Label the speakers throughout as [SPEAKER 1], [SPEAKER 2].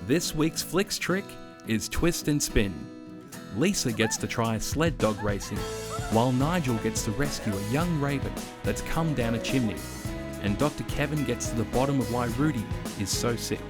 [SPEAKER 1] This week's Flicks trick is twist and spin. Lisa gets to try sled dog racing, while Nigel gets to rescue a young raven that's come down a chimney, and Dr. Kevin gets to the bottom of why Rudy is so sick.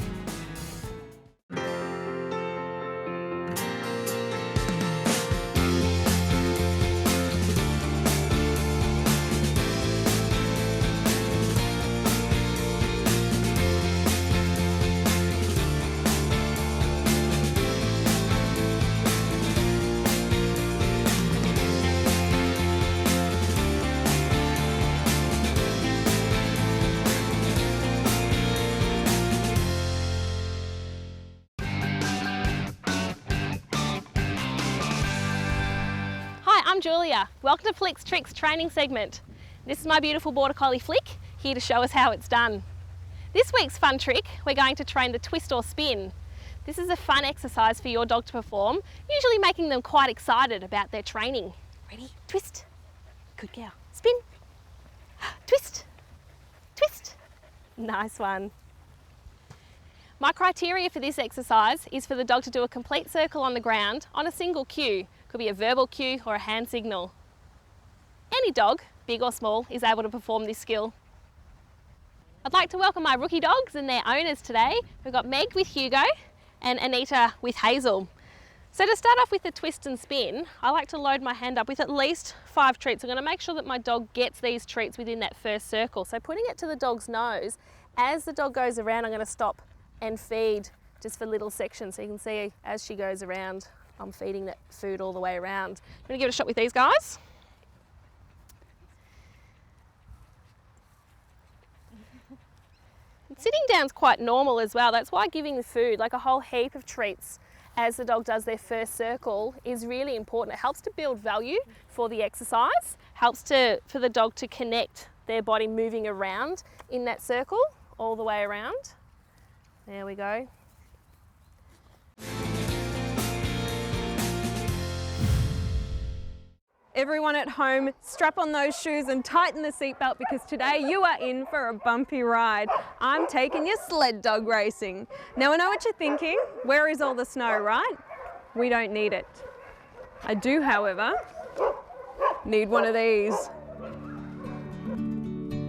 [SPEAKER 2] I'm Julia. Welcome to Flick's Tricks training segment. This is my beautiful Border Collie Flick, here to show us how it's done. This week's fun trick, we're going to train the twist or spin. This is a fun exercise for your dog to perform, usually making them quite excited about their training. Ready? Twist. Good girl. Spin. Twist. Twist. Nice one. My criteria for this exercise is for the dog to do a complete circle on the ground on a single cue. Could be a verbal cue or a hand signal. Any dog, big or small, is able to perform this skill. I'd like to welcome my rookie dogs and their owners today. We've got Meg with Hugo and Anita with Hazel. So to start off with the twist and spin, I like to load my hand up with at least 5 treats. I'm going to make sure that my dog gets these treats within that first circle. So putting it to the dog's nose, as the dog goes around, I'm going to stop and feed just for little sections. So you can see as she goes around, I'm feeding that food all the way around. I'm going to give it a shot with these guys. And sitting down's quite normal as well. That's why giving the food, like a whole heap of treats as the dog does their first circle, is really important. It helps to build value for the exercise, helps for the dog to connect their body moving around in that circle all the way around. There we go.
[SPEAKER 3] Everyone at home, strap on those shoes and tighten the seatbelt because today you are in for a bumpy ride. I'm taking you sled dog racing. Now I know what you're thinking, where is all the snow, right? We don't need it. I do, however, need one of these.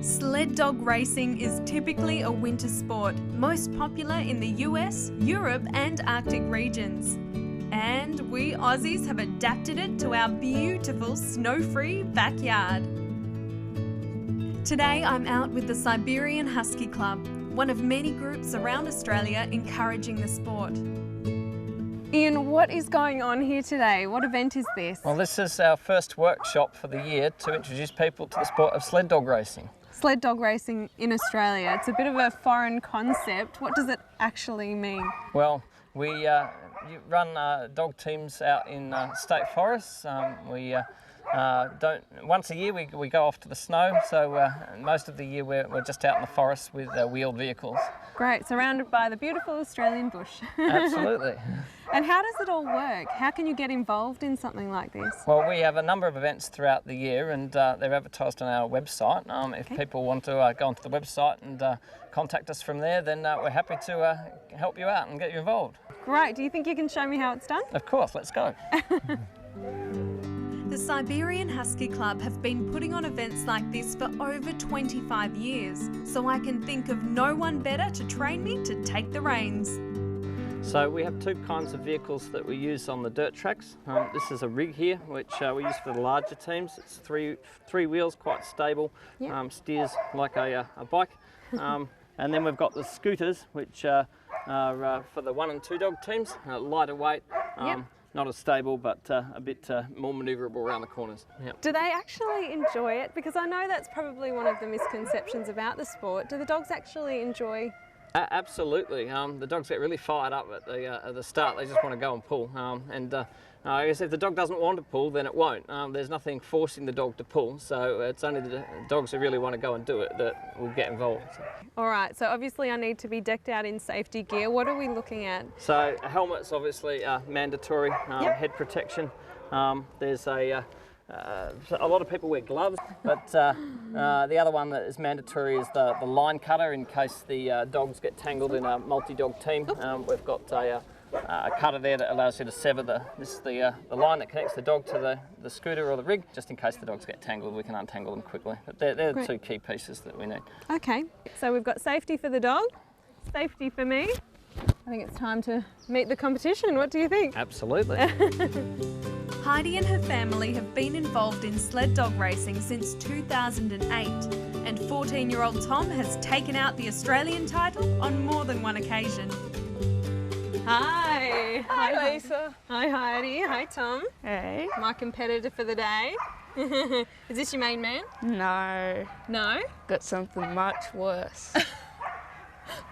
[SPEAKER 3] Sled dog racing is typically a winter sport, most popular in the US, Europe and Arctic regions. And we Aussies have adapted it to our beautiful snow-free backyard. Today I'm out with the Siberian Husky Club, one of many groups around Australia encouraging the sport. Ian, what is going on here today? What event is this?
[SPEAKER 4] Well, this is our first workshop for the year to introduce people to the sport of sled dog racing.
[SPEAKER 3] Sled dog racing in Australia. It's a bit of a foreign concept. What does it actually mean?
[SPEAKER 4] Well, we run dog teams out in state forests. Once a year we go off to the snow, so most of the year we're just out in the forest with wheeled vehicles.
[SPEAKER 3] Great, surrounded by the beautiful Australian bush.
[SPEAKER 4] Absolutely.
[SPEAKER 3] And how does it all work? How can you get involved in something like this?
[SPEAKER 4] Well, we have a number of events throughout the year and they're advertised on our website. If people want to go onto the website and contact us from there, then we're happy to help you out and get you involved.
[SPEAKER 3] Great. Do you think you can show me how it's done?
[SPEAKER 4] Of course, let's go.
[SPEAKER 3] The Siberian Husky Club have been putting on events like this for over 25 years, so I can think of no one better to train me to take the reins.
[SPEAKER 4] So we have 2 kinds of vehicles that we use on the dirt tracks. This is a rig here, which we use for the larger teams. It's three wheels, quite stable, steers like a bike. And then we've got the scooters, which are for the 1 and 2 dog teams, lighter weight. Not as stable, but a bit more manoeuvrable around the corners. Yep.
[SPEAKER 3] Do they actually enjoy it? Because I know that's probably one of the misconceptions about the sport. Do the dogs actually enjoy?
[SPEAKER 4] Absolutely. The dogs get really fired up at the start. They just want to go and pull. I guess if the dog doesn't want to pull, then it won't. There's nothing forcing the dog to pull, so it's only the dogs who really want to go and do it that will get involved. So.
[SPEAKER 3] All right, so obviously I need to be decked out in safety gear. What are we looking at?
[SPEAKER 4] So helmets obviously are mandatory, head protection. There's a So a lot of people wear gloves, but the other one that is mandatory is the line cutter in case the dogs get tangled in a multi-dog team. We've got a cutter there that allows you to sever the line that connects the dog to the scooter or the rig, just in case the dogs get tangled. We can untangle them quickly. But they're the two key pieces that we need.
[SPEAKER 3] Okay, so we've got safety for the dog, safety for me. I think it's time to meet the competition. What do you think?
[SPEAKER 4] Absolutely.
[SPEAKER 3] Heidi and her family have been involved in sled dog racing since 2008, and 14-year-old Tom has taken out the Australian title on more than one occasion. Hi.
[SPEAKER 5] Hi, Lisa.
[SPEAKER 3] Hi, Heidi. Hi, Tom.
[SPEAKER 5] Hey.
[SPEAKER 3] My competitor for the day. Is this your main man?
[SPEAKER 5] No,
[SPEAKER 3] No?
[SPEAKER 5] got something much worse.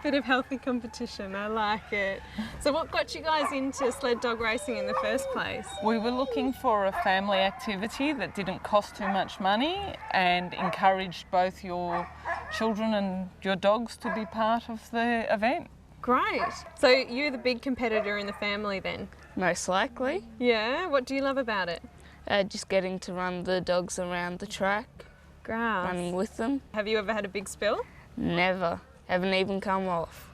[SPEAKER 3] Bit of healthy competition, I like it. So what got you guys into sled dog racing in the first place?
[SPEAKER 6] We were looking for a family activity that didn't cost too much money and encouraged both your children and your dogs to be part of the event.
[SPEAKER 3] Great. So you're the big competitor in the family then?
[SPEAKER 5] Most likely.
[SPEAKER 3] Yeah? What do you love about it?
[SPEAKER 5] Just getting to run the dogs around the track, running
[SPEAKER 3] Grass.
[SPEAKER 5] with them.
[SPEAKER 3] Have you ever had a big spill?
[SPEAKER 5] Never. Haven't even come off.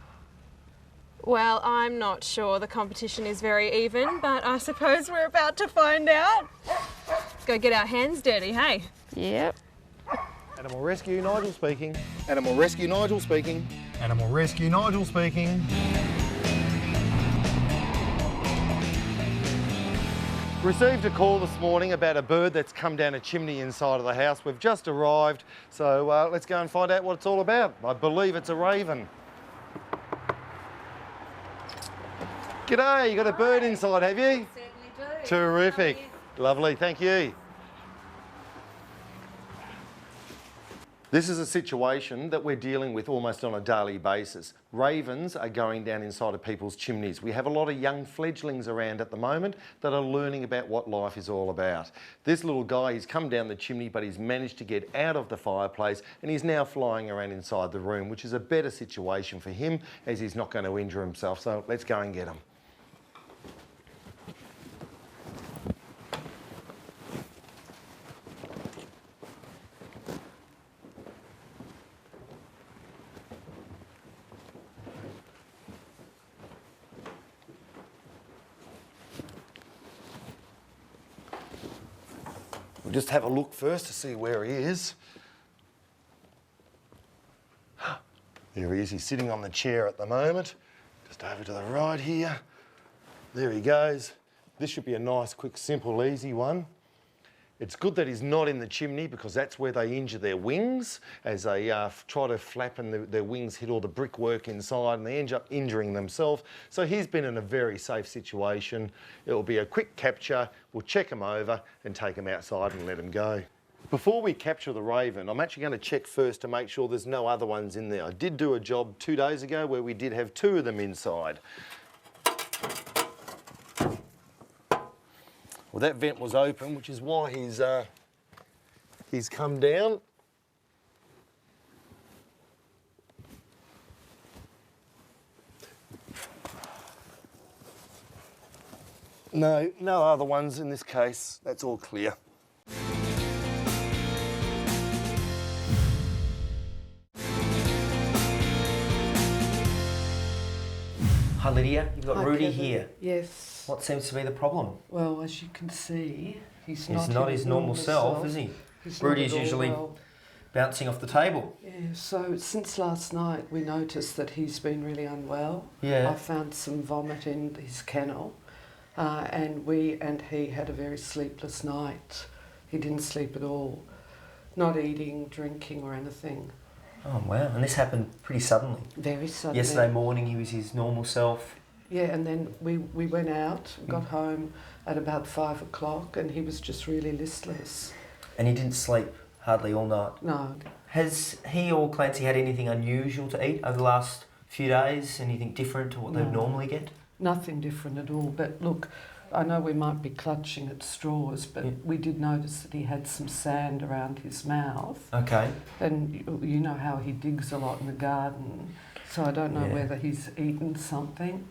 [SPEAKER 3] Well, I'm not sure. The competition is very even, but I suppose we're about to find out. Let's go get our hands dirty, hey?
[SPEAKER 5] Yep.
[SPEAKER 7] Animal Rescue, Nigel speaking. Animal Rescue, Nigel speaking. Animal Rescue, Nigel speaking. Received a call this morning about a bird that's come down a chimney inside of the house. We've just arrived, so let's go and find out what it's all about. I believe it's a raven. G'day, you got a bird inside, have you?
[SPEAKER 8] Certainly do.
[SPEAKER 7] Terrific. Lovely, thank you. This is a situation that we're dealing with almost on a daily basis. Ravens are going down inside of people's chimneys. We have a lot of young fledglings around at the moment that are learning about what life is all about. This little guy, he's come down the chimney, but he's managed to get out of the fireplace and he's now flying around inside the room, which is a better situation for him as he's not going to injure himself. So let's go and get him. We'll just have a look first to see where he is. There he is, he's sitting on the chair at the moment. Just over to the right here. There he goes. This should be a nice, quick, simple, easy one. It's good that he's not in the chimney because that's where they injure their wings as they try to flap and their wings hit all the brickwork inside and they end up injuring themselves. So he's been in a very safe situation. It'll be a quick capture. We'll check him over and take him outside and let him go. Before we capture the raven, I'm actually going to check first to make sure there's no other ones in there. I did do a job 2 days ago where we did have 2 of them inside. Well, that vent was open, which is why he's come down. No other ones in this case. That's all clear.
[SPEAKER 9] Hi Lydia, you've got
[SPEAKER 10] Hi,
[SPEAKER 9] Rudy
[SPEAKER 10] Kevin.
[SPEAKER 9] here.
[SPEAKER 10] Yes.
[SPEAKER 9] What seems to be the problem?
[SPEAKER 10] Well, as you can see, he's
[SPEAKER 9] He's not his normal self, is he?
[SPEAKER 10] He's not
[SPEAKER 9] Rudy's
[SPEAKER 10] at all
[SPEAKER 9] usually
[SPEAKER 10] well.
[SPEAKER 9] bouncing off the table.
[SPEAKER 10] Yeah, so since last night we noticed that he's been really unwell.
[SPEAKER 9] Yeah.
[SPEAKER 10] I found some vomit in his kennel and we and he had a very sleepless night. He didn't sleep at all. Not eating, drinking or anything.
[SPEAKER 9] Oh wow, and this happened pretty suddenly.
[SPEAKER 10] Very suddenly.
[SPEAKER 9] Yesterday morning he was his normal self.
[SPEAKER 10] Yeah, and then we went out, got home at about 5 o'clock and he was just really listless.
[SPEAKER 9] And he didn't sleep hardly all night.
[SPEAKER 10] No.
[SPEAKER 9] Has he or Clancy had anything unusual to eat over the last few days? Anything different to what they'd normally get?
[SPEAKER 10] Nothing different at all, but look, I know we might be clutching at straws, but we did notice that he had some sand around his mouth.
[SPEAKER 9] Okay.
[SPEAKER 10] And you know how he digs a lot in the garden, so I don't know
[SPEAKER 9] Yeah.
[SPEAKER 10] whether he's eaten something.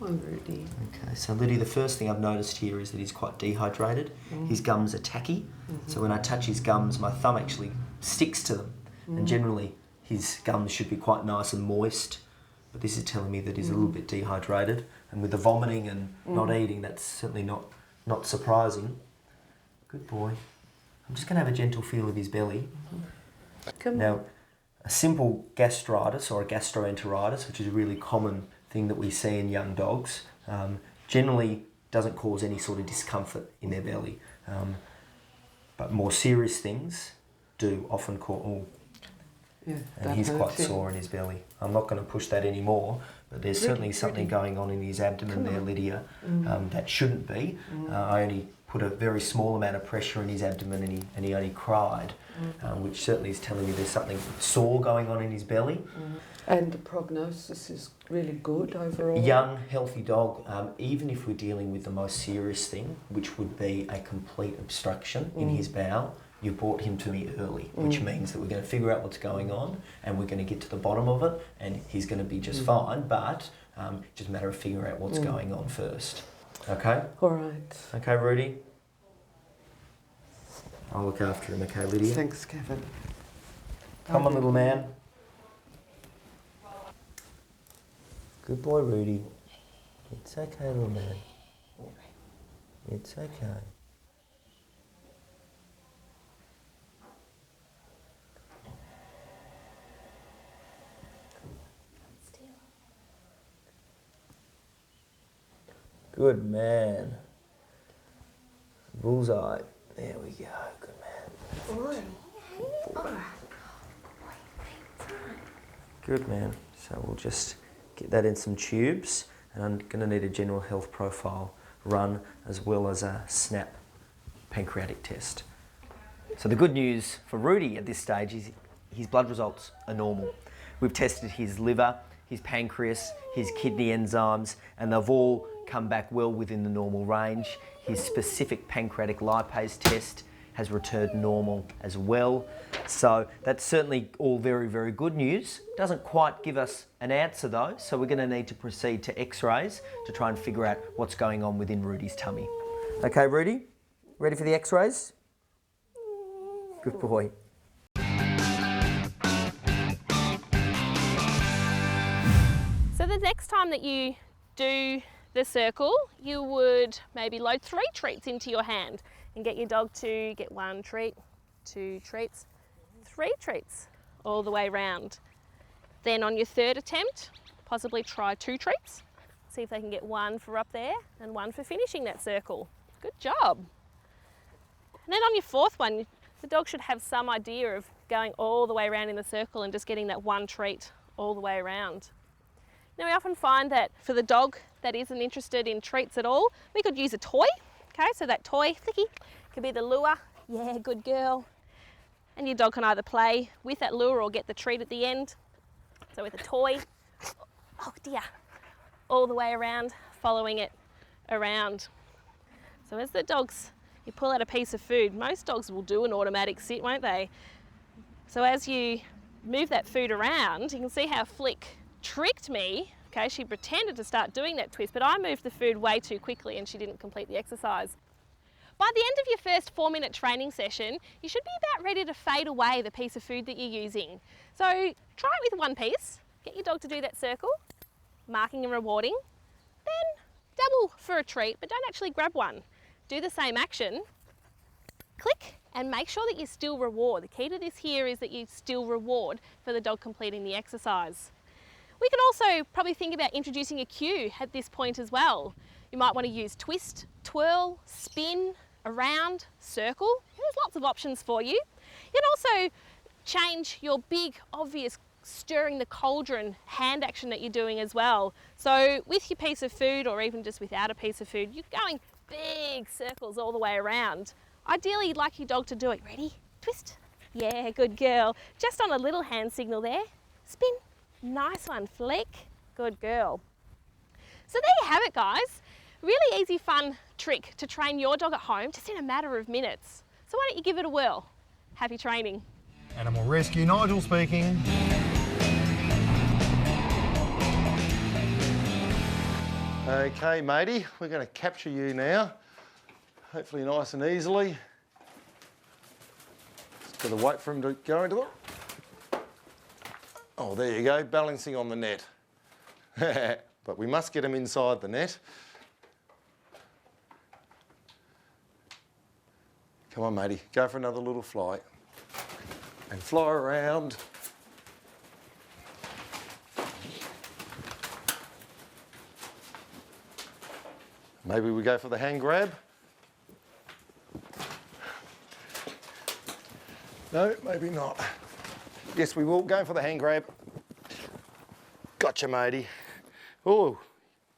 [SPEAKER 10] Hi, Rudy.
[SPEAKER 9] Okay, so Lydia, the first thing I've noticed here is that he's quite dehydrated. His gums are tacky, so when I touch his gums, my thumb actually sticks to them. And generally, his gums should be quite nice and moist, but this is telling me that he's a little bit dehydrated. And with the vomiting and not eating, that's certainly not surprising. Good boy. I'm just going to have a gentle feel of his belly. Now, a simple gastritis or a gastroenteritis, which is a really common thing that we see in young dogs, generally doesn't cause any sort of discomfort in their belly. But more serious things do often cause... and he's quite sore in his belly. I'm not going to push that anymore, but there's certainly something going on in his abdomen there, Lydia, that shouldn't be. I only put a very small amount of pressure in his abdomen and he only cried, which certainly is telling me there's something sore going on in his belly.
[SPEAKER 10] And the prognosis is really good overall?
[SPEAKER 9] Young, healthy dog, even if we're dealing with the most serious thing, which would be a complete obstruction in his bowel, you brought him to me early, which means that we're going to figure out what's going on and we're going to get to the bottom of it and he's going to be just fine, but just a matter of figuring out what's going on first. Okay?
[SPEAKER 10] All right.
[SPEAKER 9] Okay, Rudy? I'll look after him, okay, Lydia?
[SPEAKER 10] Thanks, Kevin.
[SPEAKER 9] Come on, little man. Good boy, Rudy. It's okay, little man. It's okay. Good man. Bullseye. There we go. Good man. Good man. So we'll just get that in some tubes, and I'm going to need a general health profile run as well as a SNAP pancreatic test. So the good news for Rudy at this stage is his blood results are normal. We've tested his liver, his pancreas, his kidney enzymes, and they've all come back well within the normal range. His specific pancreatic lipase test has returned normal as well. So that's certainly all very, very good news. Doesn't quite give us an answer though, so we're going to need to proceed to x-rays to try and figure out what's going on within Rudy's tummy. Okay, Rudy, ready for the x-rays? Good boy.
[SPEAKER 2] So the next time that you do the circle, you would maybe load 3 treats into your hand and get your dog to get 1 treat, 2 treats, 3 treats all the way round. Then on your 3rd attempt, possibly try 2 treats, see if they can get 1 for up there and 1 for finishing that circle. Good job. And then on your 4th one, the dog should have some idea of going all the way around in the circle and just getting that 1 treat all the way around. Now we often find that for the dog that isn't interested in treats at all, we could use a toy. Okay, so that toy, flicky, could be the lure. Yeah, good girl. And your dog can either play with that lure or get the treat at the end. So with a toy, oh dear, all the way around, following it around. So as the dogs, you pull out a piece of food, most dogs will do an automatic sit, won't they? So as you move that food around, you can see how Flick tricked me. Okay, she pretended to start doing that twist, but I moved the food way too quickly and she didn't complete the exercise. By the end of your first 4-minute training session, you should be about ready to fade away the piece of food that you're using. So try it with 1 piece, get your dog to do that circle, marking and rewarding, then dabble for a treat, but don't actually grab one. Do the same action, click, and make sure that you still reward. The key to this here is that you still reward for the dog completing the exercise. We can also probably think about introducing a cue at this point as well. You might want to use twist, twirl, spin, around, circle. There's lots of options for you. You can also change your big, obvious stirring the cauldron hand action that you're doing as well. So with your piece of food, or even just without a piece of food, you're going big circles all the way around. Ideally, you'd like your dog to do it. Ready? Twist. Yeah, good girl. Just on a little hand signal there. Spin. Nice one, Flick. Good girl. So there you have it, guys. Really easy, fun trick to train your dog at home just in a matter of minutes. So why don't you give it a whirl? Happy training.
[SPEAKER 7] Animal Rescue, Nigel speaking. Okay, matey, we're going to capture you now. Hopefully nice and easily. Just got to wait for him to go into it. Oh, there you go, balancing on the net. But we must get him inside the net. Come on, matey, go for another little fly. And fly around. Maybe we go for the hand grab. No, maybe not. Yes, we will go for the hand grab. Gotcha, matey. Oh,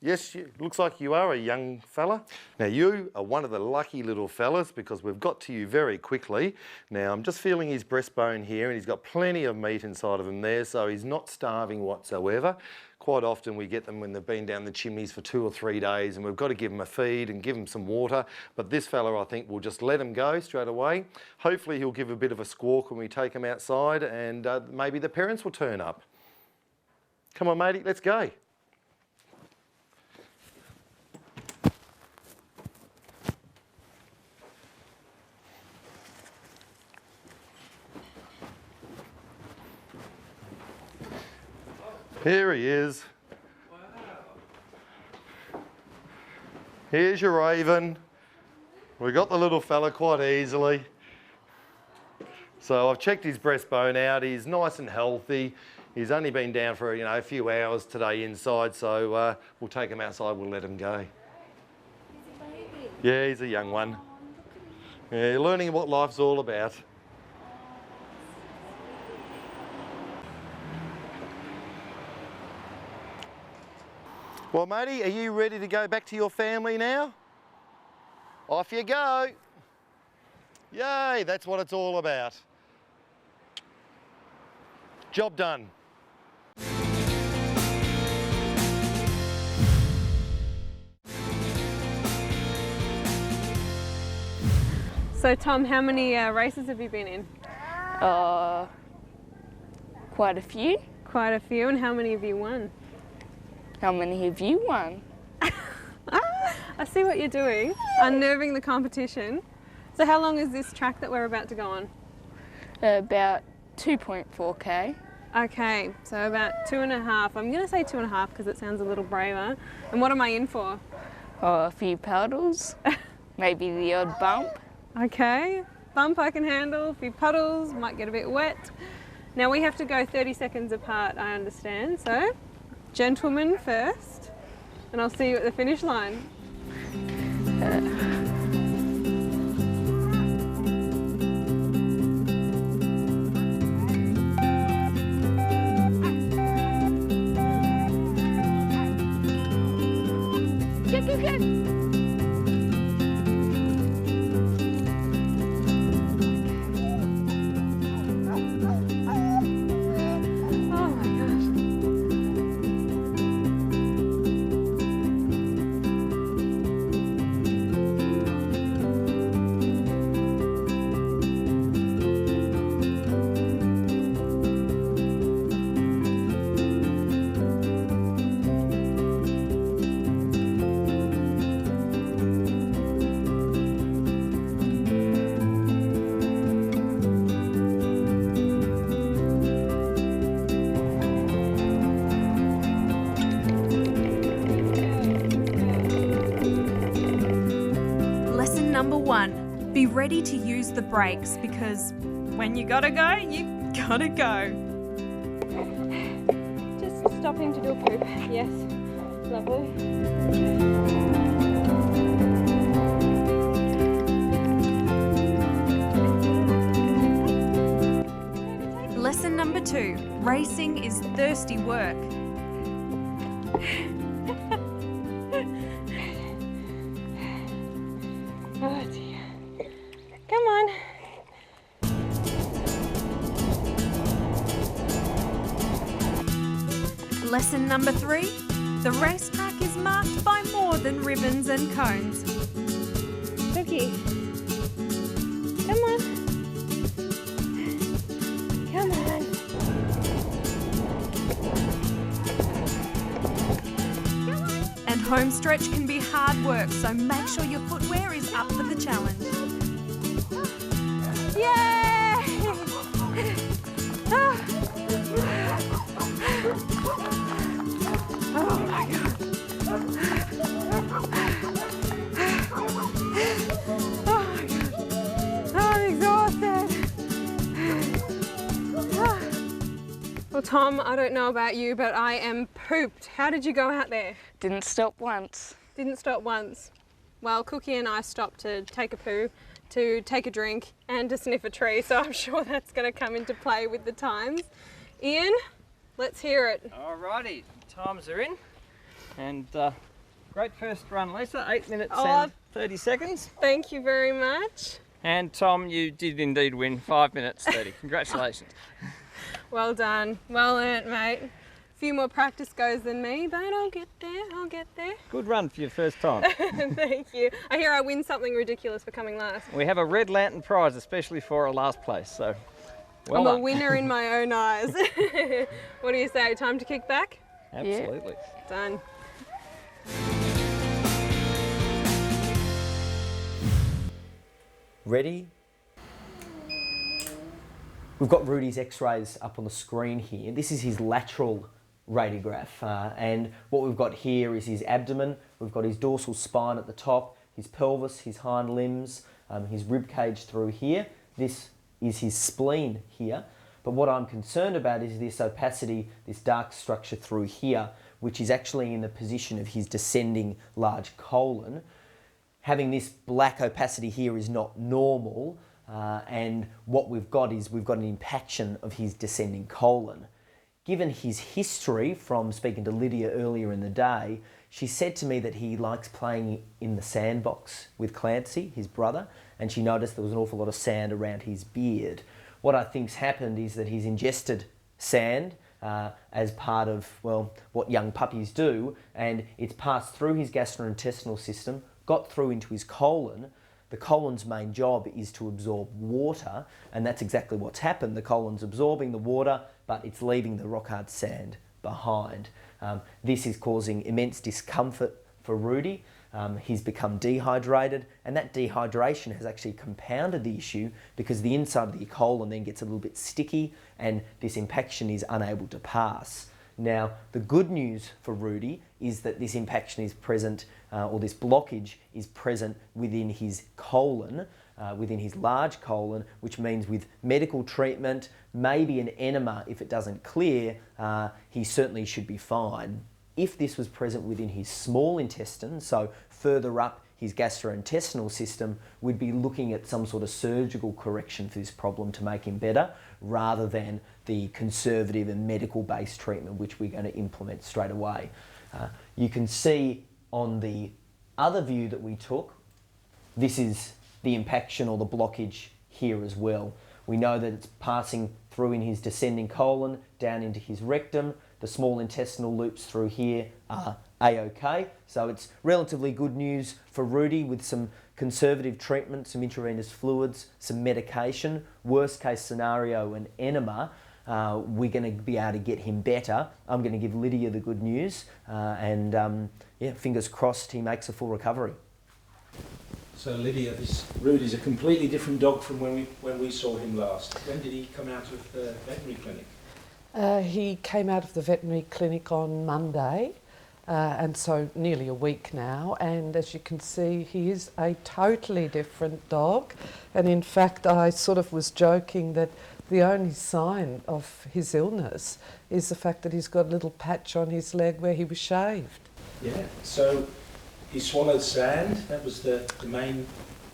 [SPEAKER 7] yes, looks like you are a young fella. Now, you are one of the lucky little fellas because we've got to you very quickly. Now, I'm just feeling his breastbone here and he's got plenty of meat inside of him there, so he's not starving whatsoever. Quite often we get them when they've been down the chimneys for 2 or 3 days and we've got to give them a feed and give them some water. But this fella, I think, will just let him go straight away. Hopefully he'll give a bit of a squawk when we take him outside and maybe the parents will turn up. Come on, matey, let's go. Here he is. Here's your raven. We got the little fella quite easily. So I've checked his breastbone out. He's nice and healthy. He's only been down for a few hours today inside, so we'll take him outside. We'll let him go.
[SPEAKER 3] He's a baby.
[SPEAKER 7] Yeah, he's a young one. Yeah, learning what life's all about. Well, matey, are you ready to go back to your family now? Off you go. Yay, that's what it's all about. Job done.
[SPEAKER 3] So Tom, how many races have you been in?
[SPEAKER 5] Quite a few.
[SPEAKER 3] Quite a few, and how many have you won?
[SPEAKER 5] How many have you won?
[SPEAKER 3] I see what you're doing, unnerving the competition. So how long is this track that we're about to go on?
[SPEAKER 5] About 2.4k.
[SPEAKER 3] Okay, so about 2.5. I'm going to say 2.5 because it sounds a little braver. And what am I in for?
[SPEAKER 5] Oh, a few puddles. Maybe the odd bump.
[SPEAKER 3] Okay, bump I can handle, a few puddles, might get a bit wet. Now we have to go 30 seconds apart, I understand, so gentlemen first, and I'll see you at the finish line.
[SPEAKER 5] Go, go, go!
[SPEAKER 3] Number 1, be ready to use the brakes because when you gotta go, you gotta go. Just stopping to do a poop. Yes, lovely. Lesson number 2, racing is thirsty work. Oh dear. Come on. Lesson number 3. The racetrack is marked by more than ribbons and cones. Cookie. Come on. Come on. And home stretch can be hard work, so make sure your footwear is up for the challenge. Yay! Oh my God. Oh my God. I'm exhausted. Well, Tom, I don't know about you, but I am pooped. How did you go out there?
[SPEAKER 5] Didn't stop once.
[SPEAKER 3] Didn't stop once. Well, Cookie and I stopped to take a poo, to take a drink, and to sniff a tree, so I'm sure that's going to come into play with the times. Ian, let's hear it.
[SPEAKER 4] Alrighty, times are in. And great first run, Lisa. 8 minutes
[SPEAKER 3] Oh,
[SPEAKER 4] and 30 seconds.
[SPEAKER 3] Thank you very much.
[SPEAKER 4] And Tom, you did indeed win 5 minutes 30. Congratulations.
[SPEAKER 3] Well done. Well earned, mate. A few more practice goes than me, but I'll get there. I'll get there.
[SPEAKER 4] Good run for your first time.
[SPEAKER 3] Thank you. I hear I win something ridiculous for coming last.
[SPEAKER 4] We have a red lantern prize, especially for a last place, so well
[SPEAKER 3] I'm
[SPEAKER 4] done.
[SPEAKER 3] a winner in my own eyes. What do you say? Time to kick back?
[SPEAKER 4] Absolutely.
[SPEAKER 3] Done.
[SPEAKER 9] Ready? We've got Rudy's x-rays up on the screen here. This is his lateral radiograph, and what we've got here is his abdomen. We've got his dorsal spine at the top, his pelvis, his hind limbs, his rib cage through here. This is his spleen here. But what I'm concerned about is this opacity, this dark structure through here, which is actually in the position of his descending large colon. Having this black opacity here is not normal, and what we've got is we've got an impaction of his descending colon. Given his history from speaking to Lydia earlier in the day, she said to me that he likes playing in the sandbox with Clancy, his brother, and she noticed there was an awful lot of sand around his beard. What I think's happened is that he's ingested sand as part of, well, what young puppies do, and it's passed through his gastrointestinal system, got through into his colon. The colon's main job is to absorb water, and that's exactly what's happened. The colon's absorbing the water, but it's leaving the rock-hard sand behind. This is causing immense discomfort for Rudy. He's become dehydrated, and that dehydration has actually compounded the issue because the inside of the colon then gets a little bit sticky and this impaction is unable to pass. Now, the good news for Rudy is that this impaction is present, or this blockage is present within his colon, within his large colon, which means with medical treatment, maybe an enema if it doesn't clear, he certainly should be fine. If this was present within his small intestine, so further up his gastrointestinal system, we'd be looking at some sort of surgical correction for this problem to make him better, rather than the conservative and medical-based treatment which we're going to implement straight away. You can see on the other view that we took, this is the impaction or the blockage here as well. We know that it's passing through in his descending colon, down into his rectum. The small intestinal loops through here are A-OK. So it's relatively good news for Rudy with some conservative treatment, some intravenous fluids, some medication. Worst case scenario, an enema. We're going to be able to get him better. I'm going to give Lydia the good news, and yeah, fingers crossed he makes a full recovery.
[SPEAKER 8] So Lydia, this Rudy's a completely different dog from when we saw him last. When did he come out of the veterinary clinic?
[SPEAKER 10] He came out of the veterinary clinic on Monday, and so nearly a week now, and as you can see he is a totally different dog, and in fact I sort of was joking that the only sign of his illness is the fact that he's got a little patch on his leg where he was shaved.
[SPEAKER 8] Yeah, so he swallowed sand, that was the main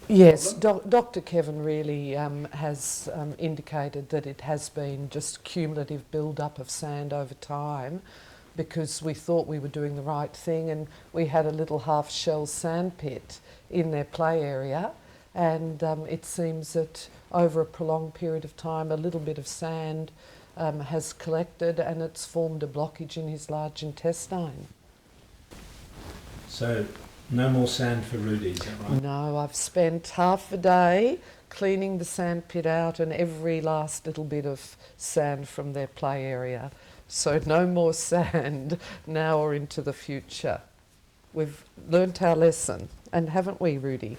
[SPEAKER 10] Yes,
[SPEAKER 8] problem?
[SPEAKER 10] Dr. Kevin really has indicated that it has been just cumulative build-up of sand over time, because we thought we were doing the right thing, and we had a little half-shell sand pit in their play area, and it seems that over a prolonged period of time a little bit of sand has collected and it's formed a blockage in his large intestine.
[SPEAKER 8] So no more sand for Rudy, is that right?
[SPEAKER 10] No, I've spent half a day cleaning the sand pit out and every last little bit of sand from their play area. So no more sand now or into the future. we've learnt our lesson, and haven't we, Rudy?